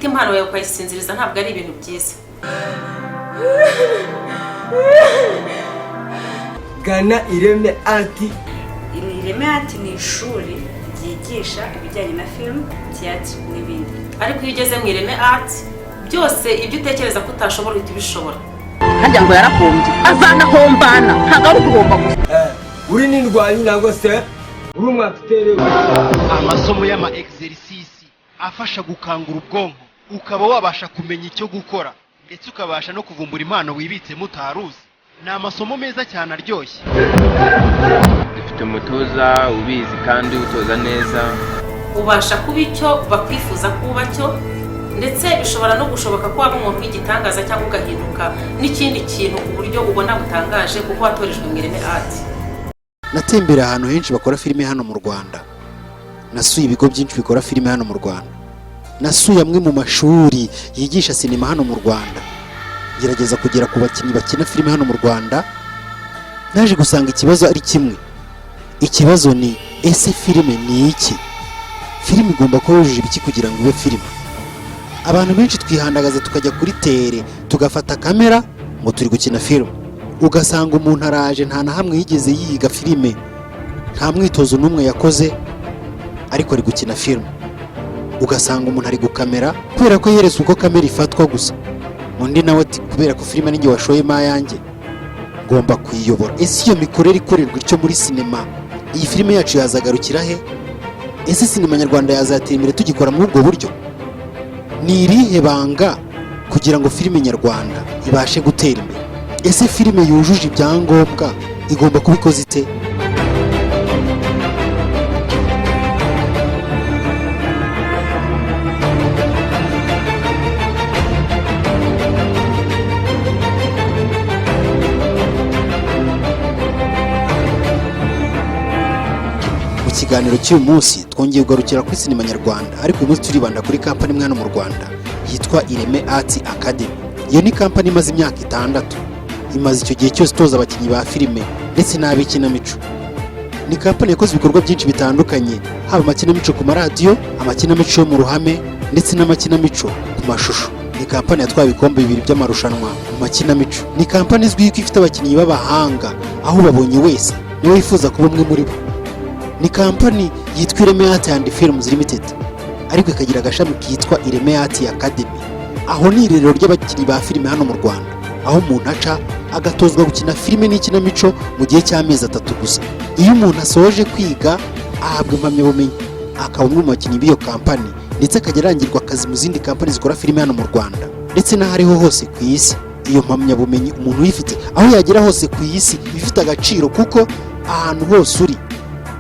ufite impano yawe ukayisinziriza ntabwo ari ibintu byiza. Gana Ireme Art. Ireme Art ni ishuri ryigisha ibijyanye na film, theatre n'ibindi. Ariko iyo ugeze mu Ireme Art byose ibyo utekereza ko utashobora uhita ubishobora. Hajya ngo yarakombye azanahombana ntabwo ari ugomba Uri n'indwanyi ntabwo se uri umwakitere. Amasomo y'ama exercice afasha gukangura ubwonko ukaba wabasha kumenya icyo gukora ndetse ukabasha no kuvumbura impano wibitse mutaruzi. Ni amasomo meza cyane aryoshye. Dufite umutoza ubizi kandi utoza neza. Ubasha kuba icyo bakwifuza kuba cyo, ndetse bishobora no gushoboka ko waba umuntu w'igitangaza cyangwa ugahinduka n'ikindi kintu ku buryo ubona butangaje kuko watorejwe mu Ireme Art. Natembera ahantu henshi bakora filime hano mu Rwanda. Nasuye ibigo byinshi bikora filime hano mu Rwanda. Nasuye amwe mu mashuri yigisha sinema hano mu Rwanda. Gerageza kugera ku bakinnyi bakina filime hano mu Rwanda. Naje gusanga ikibazo ari kimwe. Ikibazo ni ese filime ni iki? Filime igomba kuba yujuje ibiki kugira ngo ibe filime? Abantu benshi twihandagaza tukajya kuri tere tugafata kamera ngo turi gukina filime. Ugasanga umuntu araje nta na hamwe yigeze yiga filime, nta mwitozo n'umwe yakoze, ariko ari gukina filime. Ugasanga umuntu ari gukamera kubera ko yeretse uko kamera ifatwa gusa. Undi nawe ati kubera ko filime ninjye washoyemo ayanjye ngomba kuyiyobora. Ese iyo mikorere ikorerwa icyo muri sinema, iyi filime yacu yazagarukira he? Ese sinema nyarwanda yazatera imbere tugikora muri ubwo buryo? Ni irihe banga kugira ngo filime nyarwanda ibashe gutera imbere? Ese filime yujuje ibyangombwa igomba kubikoza ite? Mu kiganiro cy'uyu munsi twongeye kugarukira kuri sinema nyarwanda, ariko uyu munsi turibanda kuri kampani imwe hano mu Rwanda yitwa Ireme Art Academy. Iyo ni kampani imaze imyaka 6. Imaze icyo gihe cyose itoza abakinnyi ba filime ndetse n'ab'ikinamico. Ni kampani yakoze ibikorwa byinshi bitandukanye, haba amakinamico ku maradiyo, amakinamico yo mu ruhame ndetse n'amakinamico ku mashusho. Ni kampani yatwaye ibikombe 2 by'amarushanwa mu makinamico. Ni kampani izwi ko ifite abakinnyi b'abahanga, aho babonye wese niwe wifuza kuba umwe muri bo. Ni kampani yitwa Ireme Art and Films Limited, ariko ikagira agashami kitwa Ireme Art Academy. Aho ni irerero ry'abakinnyi ba filime hano mu Rwanda, aho umuntu aca agatozwa gukina filime n'ikinamico mu gihe cy'amezi 3 gusa. Iyo umuntu asoje kwiga ahabwa impamyabumenyi, akaba umwe mu bakinnyi b'iyo kampani, ndetse akajya arangirwa akazi mu zindi kampani zikora filime hano mu Rwanda ndetse n'ahariho hose ku isi. Iyo mpamyabumenyi umuntu uyifite aho yagera hose ku isi ifite agaciro, kuko ahantu hose uri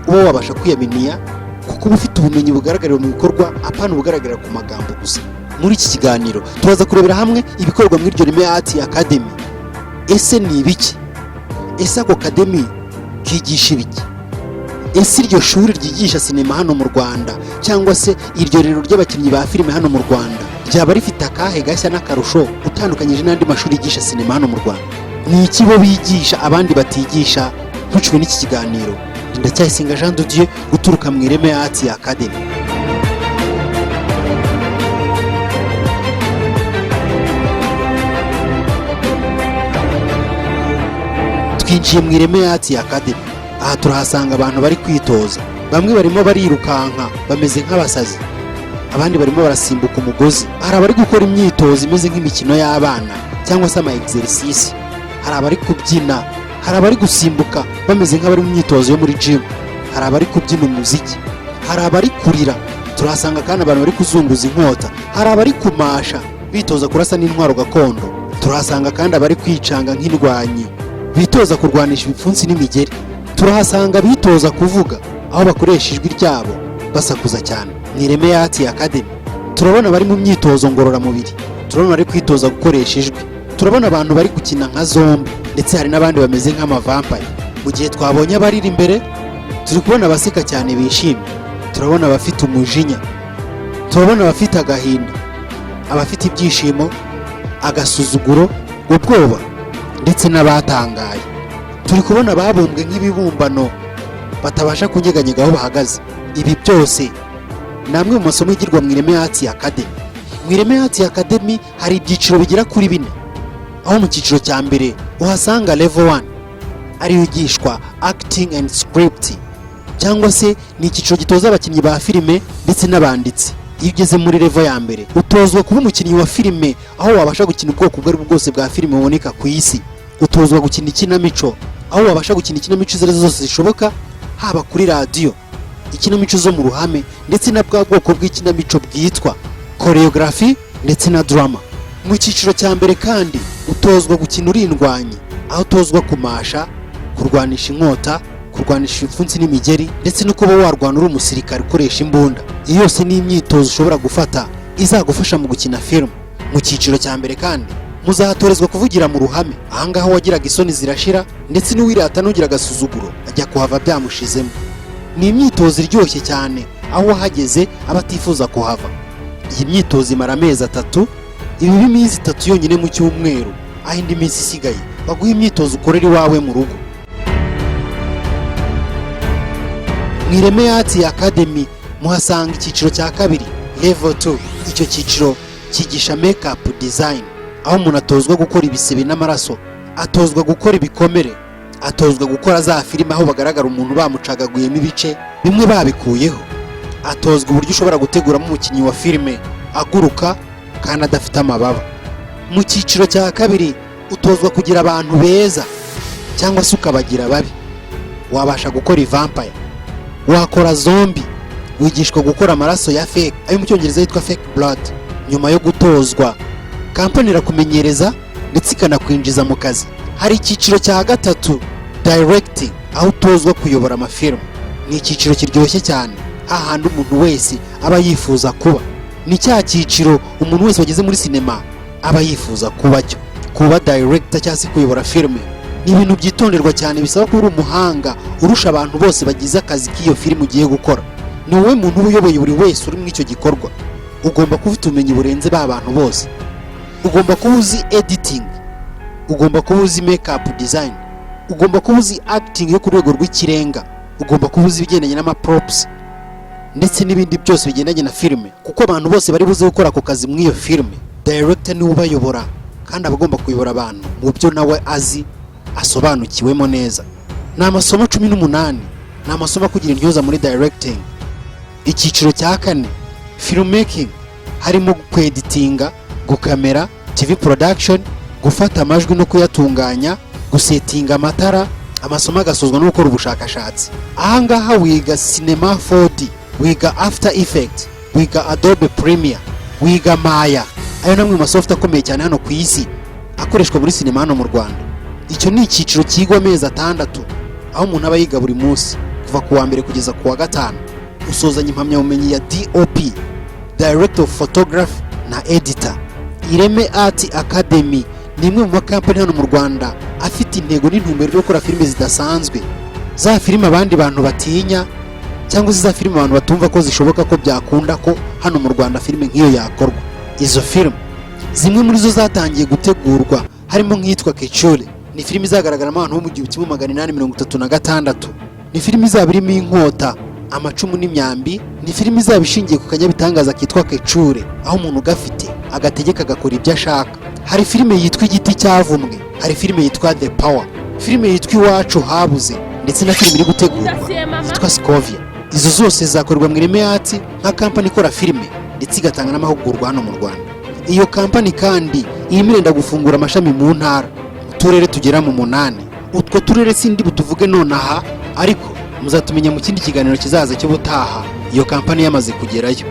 uba wabasha kwiyaminiya, kuko uba ufite ubumenyi bugaragarira mu bikorwa apana bugaragarira ku magambo gusa. Muri iki kiganiro turaza kurebera hamwe ibikorwa muri iryo Ireme Art Academy. Ese ni ibiki? Ese ako Academy kigisha ibiki? Ese iryo shuri ryigisha sinema hano mu Rwanda cyangwa se iryo rero ry'abakinnyi ba filime hano mu Rwanda ryaba rifite akahe gashya n'akarusho utandukanyije n'andi mashuri yigisha sinema hano mu Rwanda? Ni iki bo bigisha abandi batigisha? Ntucwe n'iki kiganiro. Ndacyayisenga Jean de Dieu uturuka mu Ireme Art Academy. Twinjiye mu Ireme Art Academy. Aha turahasanga abantu bari kwitoza. Bamwe barimo barirukanka bameze nk'abasazi, abandi barimo barasimbuka umugozi. Hari abari gukora imyitozo imeze nk'imikino y'abana cyangwa se ama exercice. Hari abari kubyina, hari abari gusimbuka bameze nk'abari mu myitozo yo muri gym. Hari abari kubyina umuziki, hari abari kurira. Turahasanga kandi abantu bari kuzunguza inkota. Hari abari kumasha bitoza kurasa n'intwaro gakondo. Turahasanga kandi abari kwicanga nk'indwanyi bitoza kurwanisha ibipfunsi n'imigeri. Turahasanga bitoza kuvuga, aho bakoresha ijwi ryabo basakuza cyane. Ni Ireme Art Academy. Turabona bari mu myitozo ngororamubiri, turabona bari kwitoza gukoresha ijwi, turabona abantu bari gukina nka zombi, ndetse hari n'abandi bameze nk'amavampire. Mu gihe twabonye abarira imbere, turi kubona abaseka cyane bishimye, turabona abafite umujinya, turabona abafite agahinda, abafite ibyishimo, agasuzuguro, ubwoba ndetse n'abatangaye. Turi kubona ababumbwe nk'ibibumbano batabasha kunyeganyega aho bahagaze. Ibi byose namwe mu masomo yigirwa mu Ireme Art Academy. mu Ireme Art Academy hari ibyiciro bigera kuri 4, aho mu cyiciro cya mbere uhasanga level 1 ari yigishwa acting and script, cyangwa se ni icyiciro gitoza abakinnyi ba filime ndetse n'abanditsi. Iyo ugeze muri level ya mbere utozwa kuba umukinnyi wa filime, aho wabasha gukina ubwoko ubwo ari bwo bwose bwa filime buboneka ku isi. Utozwa gukina ikinamico, aho wabasha gukina ikinamico izo zose zishoboka, haba kuri radio, ikinamico zo mu ruhame, ndetse na bwa bwoko bw'ikinamico bwitwa choreography ndetse na drama. Mu cyiciro cya mbere kandi utozwa gukina urindwanyi, aho utozwa kumasha, kurwanisha inkota, kurwanisha ibipfunsi n'imigeri, ndetse no kuba warwana uri umusirikare ukoresha imbunda. Iyo yose ni imyitozo ushobora gufata izagufasha mu gukina film. Mu cyiciro cya mbere kandi muzahatorezwa kuvugira mu ruhame, ahangaha wagiraga isoni zirashira, ndetse n'uwirata n'ugira agasuzuguro ajya kuhava byamushizemo. Ni imyitozo iryoshye cyane, aho wahageze abatifuza kuhava. Iyi myitozo imara amezi 3, ibi iminsi 3 yonyine mu cyumweru, aho indi minsi isigaye baguha imyitozo ukorera iwawe mu rugo. Mu Ireme Art Academy muhasanga icyiciro cya kabiri level 2. Icyo cyiciro cyigisha makeup design, aho umuntu atozwa gukora ibisebe n'amaraso, atozwa gukora ibikomere, atozwa gukora za filime aho bagaragara umuntu bamucagaguyemo ibice bimwe babikuyeho, atozwa uburyo ushobora guteguramo umukinnyi wa filime aguruka kandi adafite amababa. Mu cyiciro cya kabiri utozwa kugira abantu beza cyangwa se ukabagira babi. Wabasha gukora vampire, wakora zombie, wigishwa gukora amaraso ya fake, ayo mu cyongereza yitwa fake blood. Nyuma yo gutozwa, kampani irakumenyereza ndetse ikanakwinjiza mu kazi. Hari icyiciro cya gatatu directing, aho utozwa kuyobora amafilm. Ni icyiciro kiryoshye cyane, hahandi umuntu wese aba yifuza kuba. Ni cya cyiciro umuntu wese wageze muri sinema aba yifuza kuba cyo. Kuba director cyangwa se kuyobora filime ni ibintu byitonderwa cyane, bisaba kuba uri umuhanga urusha abantu bose bagize akazi k'iyo filime ugiye gukora. Ni wowe muntu uyoboye buri wese uri mu icyo gikorwa. Ugomba kuba ufite ubumenyi burenze ba bantu bose. Ugomba kuba uzi editing, ugomba kuba uzi makeup design, ugomba kuba uzi acting yo ku rwego rw'ikirenga, ugomba kuba uzi ibigendanye n'ama props ndetse n'ibindi byose bigendanye na filime, kuko abantu bose bari buze gukora ako kazi mu iyo filime. Director ni ubayobora kandi abagomba kuyobora abantu mu byo nawe azi asobanukiwemo neza. Ni amasomo 18, ni amasomo kugira intyoza muri directing. Icyiciro cya 4 filmmaking, harimo kweditinga, gukamera, TV production, gufata amajwi no kuyatunganya, gusetinga amatara. Amasomo agasozwa no gukora ubushakashatsi. Ahangaha wiga cinema 4D, wiga after effect, wiga Adobe Premiere, wiga Maya. Ayo namwe mu software akomeye cyane hano ku isi akoreshwa muri sinema hano mu Rwanda. Icyo ni icyiciro kigwa amezi 6, aho umuntu aba yiga buri munsi kuva ku wa mbere kugeza ku wa 5. Usozanya impamyabumenyi ya DOP, Director of Photography na Editor. Ireme Art Academy ni imwe mu makampani hano mu Rwanda afite intego n'intumbero yo gukora filime zidasanzwe, za filime abandi bantu batinya, cyangwa se za filime abantu batumva ko zishoboka ko byakunda ko hano mu Rwanda filime nk'iyo yakorwa. Izo filime zimwe muri zo zatangiye gutegurwa, harimo nk'iyitwa Kechure. Ni filime izagaragaramo abantu bo mu 1836. Ni filime izaba irimo inkota, amacumu n'imyambi. Ni filime izaba ishingiye ku kanyabitangaza kitwa Kechure, aho umuntu gafite agategeka agakora ibyo ashaka. Hari filime yitwa Igiti cyavumwe, hari filime yitwa The Power, filime yitwa Iwacu habuze, ndetse na filime iri gutegurwa yitwa Scovia. Izo zose zakorwa mu Ireme Art nka kampani ikora filime ndetse igatanga n'amahugurwa hano mu Rwanda. Iyo kampani kandi irimo irenda gufungura amashami mu ntara, uturere tugera mu 8. Utwo turere sindi butuvuge nonaha, ariko muzatumenya mu kindi kiganiro kizaza cyo butaha iyo kampani yamaze kugerayo.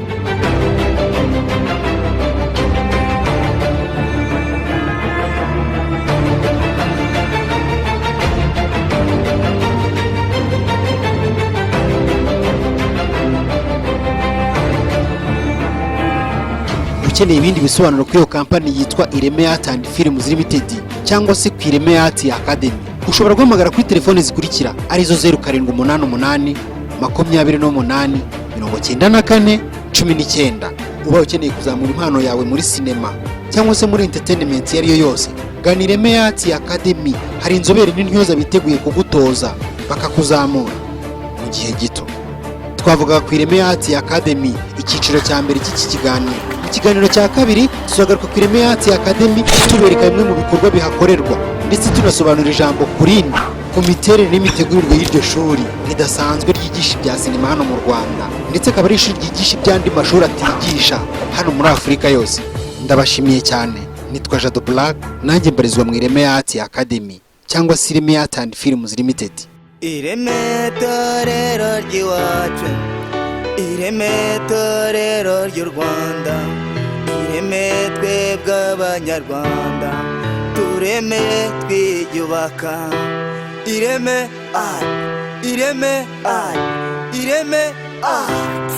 Ukeneye ibindi bisobanuro kuri iyo kampani yitwa Ireme Art and Films Limited cyangwa se ku Ireme Art Academy, ushobora guhamagara kuri telefone zikurikira arizo 0788 28 94 19. Uba ukeneye kuzamura impano yawe muri sinema cyangwa se muri entertainment yariyo yose, gana Ireme Art Academy. Hari inzobere n'intyoza biteguye kugutoza bakakuzamura mu gihe gito. Twavuga ku Ireme Art Academy icyiciro cya mbere cy'iki kiganiro. Mu kiganiro cya kabiri tuzagaruka ku Ireme Arts Academy tubereka bimwe mu bikorwa bihakorerwa ndetse tunasobanura ijambo kurindi ku miterere n'imitegurirwe y'iryo shuri ridasanzwe ryigisha ibya sinema hano mu Rwanda, ndetse akaba ari ishuri ryigisha iby'andi mashuri atigisha hano muri Afurika yose. Ndabashimiye cyane. Nitwa Jado Black, nanjye mbarizwa mu Ireme Arts Academy cyangwa se Ireme Arts and Films Limited. Ireme torero ry'iwacu, Ireme torero ry'u Rwanda, Ireme twebwe abanyarwanda, tureme twiyubaka. Ireme Art, Ireme Art, Ireme Art.